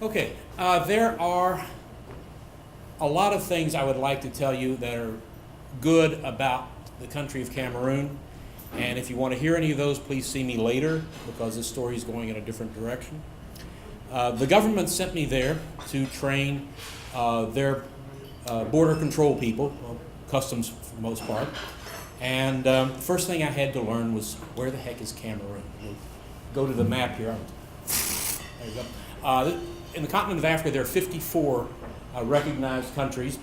Okay, there are a lot of things I would like to tell you that are good about the country of Cameroon. And if you want to hear any of those, please see me later because this story is going in a different direction. The government sent me there to train their border control people, customs for the most part. And the first thing I had to learn was where the heck is Cameroon? We'll go to the map here. There you go. In the continent of Africa, there are 54 recognized countries,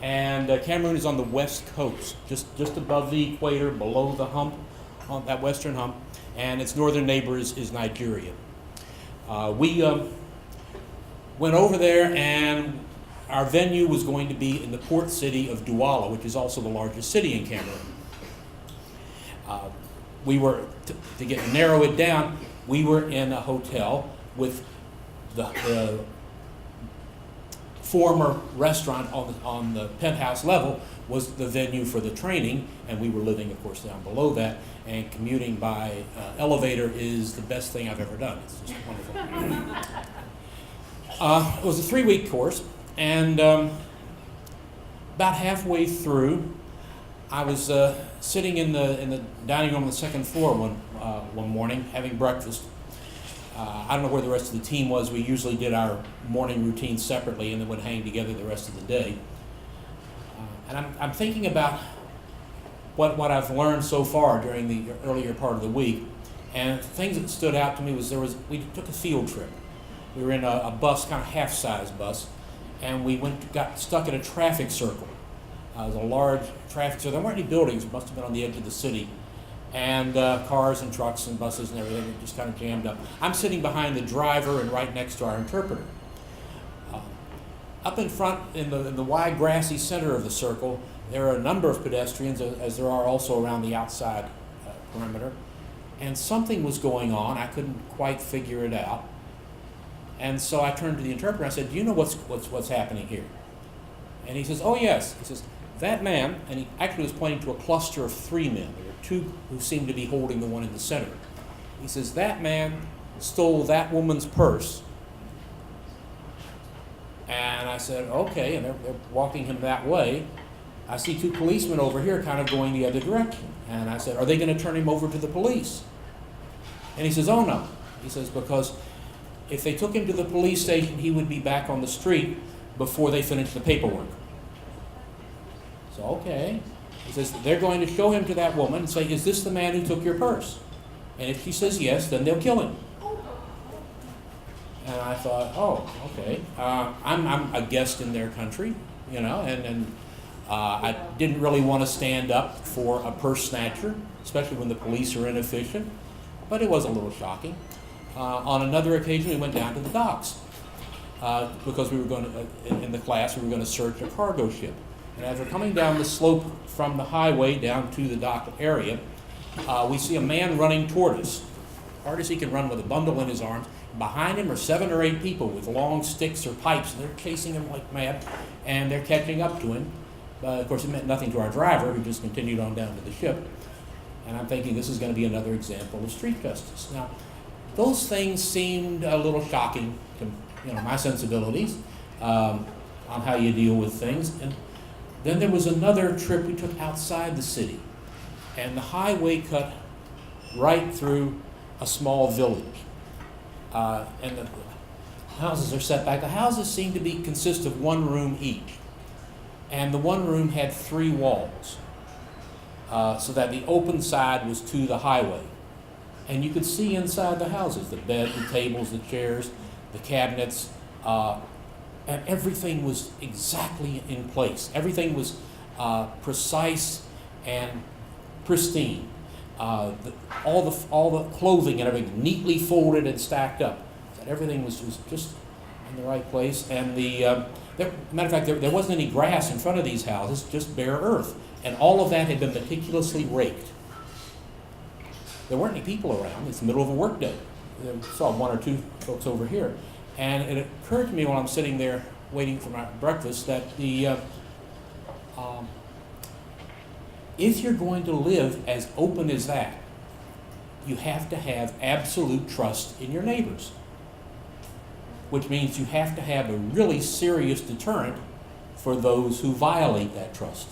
and Cameroon is on the west coast, just above the equator, below the hump, on that western hump, and its northern neighbor is Nigeria. We went over there, and our venue was going to be in the port city of Douala, which is also the largest city in Cameroon. We were, to narrow it down, we were in a hotel with the former restaurant on the penthouse level was the venue for the training, and we were living, of course, down below that, and commuting by elevator is the best thing I've ever done. It's just wonderful. It was a 3-week course, and about halfway through, I was sitting in the dining room on the second floor one morning having breakfast. I don't know where the rest of the team was. We usually did our morning routine separately and then would hang together the rest of the day. And I'm thinking about what I've learned so far during the earlier part of the week. And things that stood out to me we took a field trip. We were in a bus, kind of half-size bus, and we got stuck in a traffic circle. It was a large traffic circle. There weren't any buildings. It must have been on the edge of the city. And cars and trucks and buses and everything were just kind of jammed up. I'm sitting behind the driver and right next to our interpreter. Up in front, in the wide grassy center of the circle, there are a number of pedestrians, as there are also around the outside perimeter. And something was going on. I couldn't quite figure it out. And so I turned to the interpreter. I said, "Do you know what's happening here?" And he says, "Oh yes." He says, "That man," and he actually was pointing to a cluster of 3 men. There were 2 who seemed to be holding the one in the center. He says, "That man stole that woman's purse." And I said, "Okay," and they're walking him that way. I see 2 policemen over here kind of going the other direction. And I said, "Are they going to turn him over to the police?" And he says, "Oh no." He says, "Because if they took him to the police station, he would be back on the street before they finished the paperwork." So, okay. He says, "They're going to show him to that woman and say, 'Is this the man who took your purse?' And if she says yes, then they'll kill him." And I thought, oh, okay. I'm a guest in their country, and I didn't really want to stand up for a purse snatcher, especially when the police are inefficient, but it was a little shocking. On another occasion, we went down to the docks because we were going to, in the class, we were going to search a cargo ship. And as we're coming down the slope from the highway down to the dock area, we see a man running toward us. Hard as he can run with a bundle in his arms. Behind him are 7 or 8 people with long sticks or pipes, and they're chasing him like mad, and they're catching up to him. Of course, it meant nothing to our driver, who just continued on down to the ship. And I'm thinking this is going to be another example of street justice. Now, those things seemed a little shocking to my sensibilities on how you deal with things. And then there was another trip we took outside the city, and the highway cut right through a small village. And the houses are set back. The houses seemed to consist of 1 room each, and the 1 room had 3 walls, so that the open side was to the highway. And you could see inside the houses, the bed, the tables, the chairs, the cabinets, and everything was exactly in place. Everything was precise and pristine. All the clothing and everything neatly folded and stacked up. So everything was just in the right place. And matter of fact, there wasn't any grass in front of these houses, just bare earth. And all of that had been meticulously raked. There weren't any people around. It's the middle of a workday. I saw 1 or 2 folks over here. And it occurred to me while I'm sitting there waiting for my breakfast that if you're going to live as open as that, you have to have absolute trust in your neighbors. which means you have to have a really serious deterrent for those who violate that trust.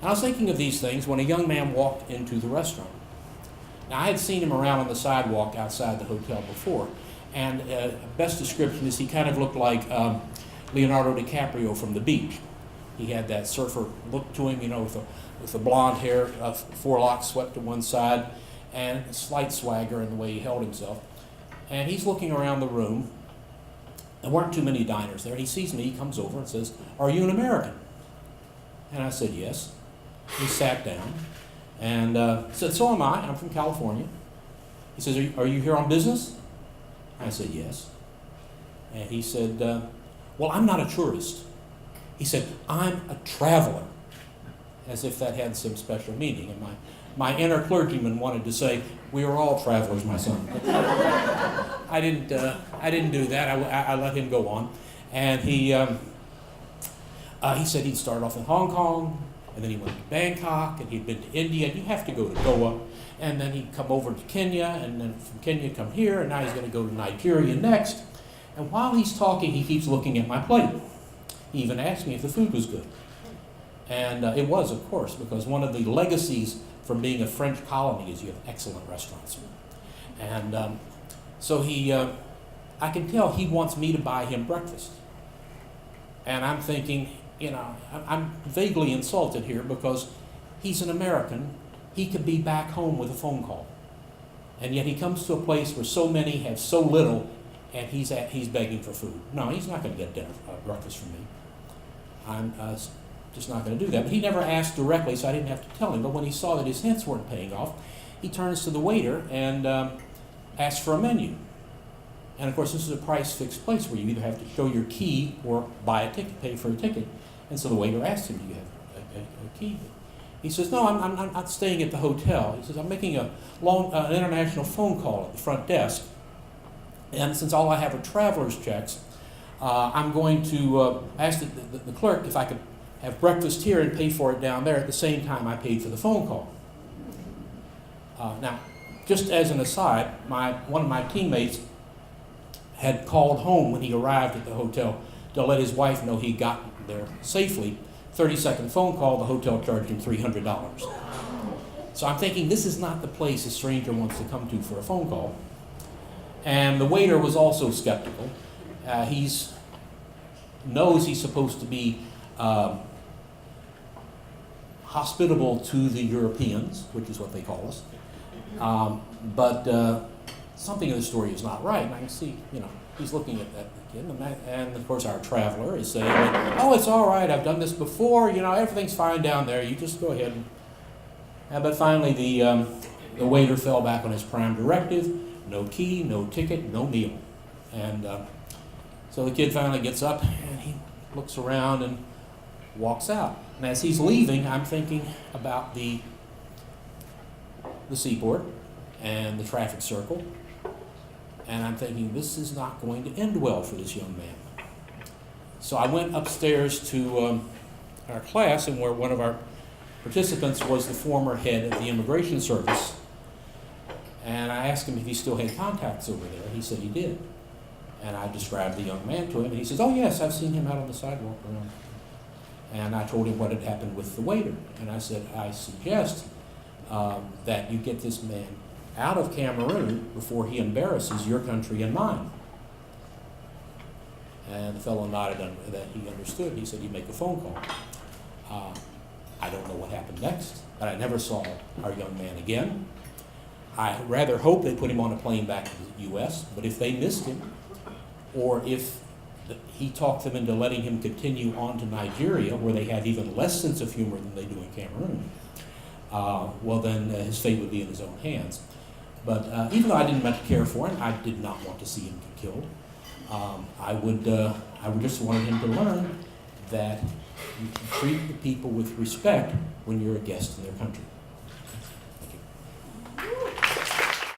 And I was thinking of these things when a young man walked into the restaurant. Now, I had seen him around on the sidewalk outside the hotel before, and best description is he kind of looked like Leonardo DiCaprio from The Beach. He had that surfer look to him, with the blonde hair, four locks swept to one side, and a slight swagger in the way he held himself. And he's looking around the room. There weren't too many diners there, and he sees me, he comes over and says, "Are you an American?" And I said, "Yes." He sat down and said, "So am I. I'm from California." He says, "Are you here on business?" I said, "Yes." And he said, "Well, I'm not a tourist." He said, "I'm a traveler," as if that had some special meaning. And my inner clergyman wanted to say, "We are all travelers, my son." But I didn't do that. I let him go on. And he said he'd started off in Hong Kong, and then he went to Bangkok, and he'd been to India, and you have to go to Goa. And then he'd come over to Kenya, and then from Kenya come here, and now he's going to go to Nigeria next. And while he's talking, he keeps looking at my plate. He even asked me if the food was good. And it was, of course, because one of the legacies from being a French colony is you have excellent restaurants. And so I can tell he wants me to buy him breakfast. And I'm thinking, I'm vaguely insulted here because he's an American. He could be back home with a phone call. And yet he comes to a place where so many have so little, and he's begging for food. No, he's not going to get breakfast from me. I'm just not going to do that. But he never asked directly, so I didn't have to tell him. But when he saw that his hints weren't paying off, he turns to the waiter and asks for a menu. And of course, this is a price-fixed place where you either have to show your key or buy a ticket, pay for a ticket. And so the waiter asked him, "Do you have a key?" He says, "No, I'm not staying at the hotel." He says, "I'm making an international phone call at the front desk. And since all I have are traveler's checks, I'm going to ask the clerk if I could have breakfast here and pay for it down there at the same time I paid for the phone call." Now, just as an aside, one of my teammates had called home when he arrived at the hotel to let his wife know he got there safely. 30-second phone call, the hotel charged him $300. So I'm thinking, this is not the place a stranger wants to come to for a phone call. And the waiter was also skeptical. He knows he's supposed to be hospitable to the Europeans, which is what they call us. But something in the story is not right. And I can see, he's looking at that kid. And of course, our traveler is saying, "Oh, it's all right. I've done this before. Everything's fine down there. You just go ahead." But finally, the waiter fell back on his prime directive: no key, no ticket, no meal. And so the kid finally gets up and he looks around and walks out. And as he's leaving, I'm thinking about the seaport and the traffic circle. And I'm thinking, this is not going to end well for this young man. So I went upstairs to our class, and where one of our participants was the former head of the Immigration Service. And I asked him if he still had contacts over there. He said he did. And I described the young man to him, and he says, "Oh yes, I've seen him out on the sidewalk around." And I told him what had happened with the waiter. And I said, "I suggest that you get this man out of Cameroon before he embarrasses your country and mine." And the fellow nodded that he understood. He said he'd make a phone call. I don't know what happened next, but I never saw our young man again. I rather hope they put him on a plane back to the U.S., but if they missed him, or if he talked them into letting him continue on to Nigeria, where they have even less sense of humor than they do in Cameroon, well then his fate would be in his own hands. But even though I didn't much care for him, I did not want to see him get killed. I would just wanted him to learn that you can treat the people with respect when you're a guest in their country.